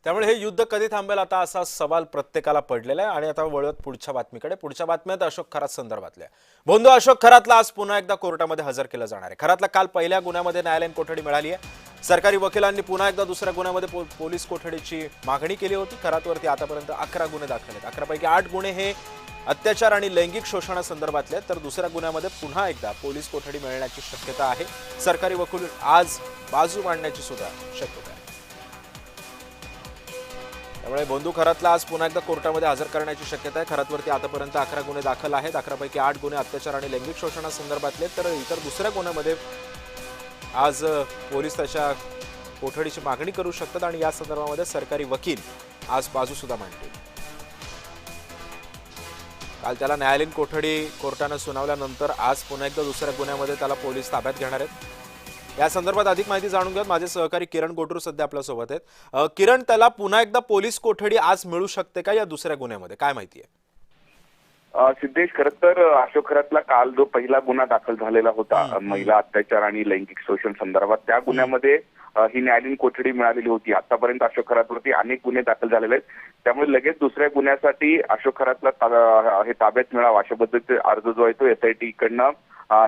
त्यामुळे हे युद्ध कधी थांबेल आता असा सवाल प्रत्येकाला पडलेला आहे। आणि आता वळत पुढच्या बातमीकडे। पुढच्या बातम्यात अशोक खरात संदर्भातल्या बोंधू अशोक खरातला आज पुन्हा एकदा कोर्टामध्ये हजर केलं जाणार आहे। खरातला काल पहिल्या गुन्ह्यामध्ये न्यायालयीन कोठडी मिळाली आहे। सरकारी वकिलांनी पुन्हा एकदा दुसऱ्या गुन्ह्यामध्ये पोलीस कोठडीची मागणी केली होती। खरातवरती आतापर्यंत 11 गुन्हे दाखल आहेत। 11 पैकी 8 गुन्हे हे अत्याचार आणि लैंगिक शोषणासंदर्भातले, तर दुसऱ्या गुन्ह्यामध्ये पुन्हा एकदा पोलीस कोठडी मिळण्याची शक्यता आहे। सरकारी वकील आज बाजू मांडण्याची सुद्धा शक्यता आहे। त्यामुळे बोंधू खरातला आज पुन्हा एकदा कोर्टामध्ये हजर करण्याची शक्यता आहे। खरातवरती आतापर्यंत 11 गुन्हे दाखल आहेत। 11 पैकी 8 गुन्हे अत्याचार आणि लैंगिक शोषणासंदर्भातले, तर इतर दुसऱ्या गुन्ह्यामध्ये आज पोलीस त्याच्या कोठडीची मागणी करू शकतात आणि या संदर्भामध्ये सरकारी वकील आज बाजू सुद्धा मांडतील। काल त्याला न्यायालयीन कोठडी कोर्टाने सुनावल्यानंतर आज पुन्हा एकदा दुसऱ्या गुन्ह्यामध्ये त्याला पोलीस ताब्यात घेणार आहेत। या संदर्भात अधिक माहिती जाणून घेऊयात। माझे सहकारी किरण गोटूर सध्या आपल्या सोबत आहेत। किरण, त्याला पुन्हा एकदा पोलीस कोठडी आज मिळू शकते का या दुसऱ्या गुन्ह्यामध्ये, काय माहिती आहे? सिद्धेश, खरं तर अशोक खरातला काल जो पहिला गुन्हा दाखल झालेला होता महिला अत्याचार आणि लैंगिक शोषण संदर्भात, त्या गुन्ह्यामध्ये ही न्यायालयीन कोठडी मिळालेली होती। आतापर्यंत अशोक खरातवरती अनेक गुन्हे दाखल झालेले आहेत, त्यामुळे लगेच दुसऱ्या गुन्ह्यासाठी अशोक खरातला हे ताब्यात मिळावं अशा पद्धतीचे अर्ज जो आहे तो SIT कडनं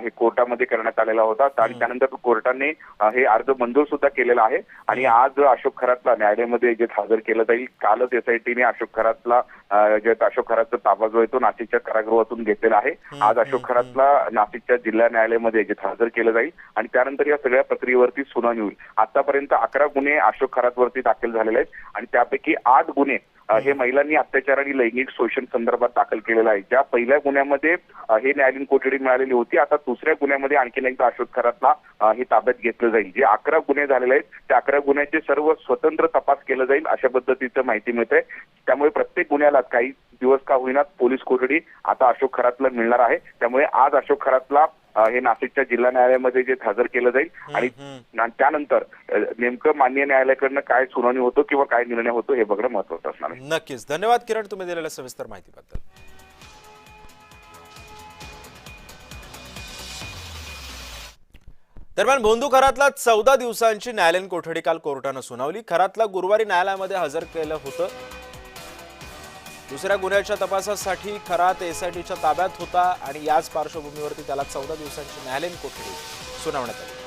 हे कोर्टामध्ये करण्यात आलेला होता आणि त्यानंतर कोर्टाने हे अर्ज मंजूर सुद्धा केलेला आहे। आणि आज अशोक खरातला न्यायालयामध्ये जे हजर केलं जाईल। कालच SITने अशोक खरातला अशोक खरातचा ताबा जो आहे तो नाशिकच्या कारागृहातून घेतलेला आहे। आज अशोक खरातला नाशिकच्या जिल्हा न्यायालयामध्ये जे हजर केलं जाईल आणि त्यानंतर या सगळ्या प्रक्रियेवरती सुनावणी होईल। आतापर्यंत 11 गुन्हे अशोक खरातवरती दाखल झालेले आहेत आणि त्यापैकी 8 गुन्हे हे महिलांनी अत्याचार आणि लैंगिक शोषण संदर्भात दाखल केलेलं आहे। ज्या पहिल्या गुन्ह्यामध्ये हे न्यायालयीन कोठडी मिळालेली होती, आता दुसऱ्या गुन्ह्यामध्ये आणखीन एकदा अशोक खरातला हे ताब्यात घेतलं जाईल। जे 11 गुन्हे झालेले आहेत त्या 11 गुन्ह्याचे सर्व स्वतंत्र तपास केला जाईल अशा पद्धतीचं माहिती मिळते। त्यामुळे प्रत्येक गुन्ह्याला काही दिवस का होईना पोलीस कोठडी आता अशोक खरातला मिळणार आहे। त्यामुळे आज अशोक खरातला हे नाशिकच्या जिल्हा न्यायालयामध्ये जे हजर केलं जाईल आणि त्यानंतर नेमकं माननीय न्यायालयाकडनं काय सुनावणी होतो किंवा काय निर्णय होतो हे बघणं महत्त्वाचं असणार आहे। नक्कीच, धन्यवाद किरण, तुम्ही दिलेल्या सविस्तर माहितीबद्दल। दरम्यान बोंधू खरातला 14 दिवसांची न्यायालयीन कोठडी काल कोर्टाने सुनावली। खरातला गुरुवारी न्यायालयामध्ये हजर केलं होतं। दुसऱ्या गुन्ह्याच्या तपासासाठी खरात SITच्या ताब्यात होता आणि याच पार्श्वभूमीवरती त्याला 14 दिवसांची न्यायालयीन कोठडी सुनावण्यात आली।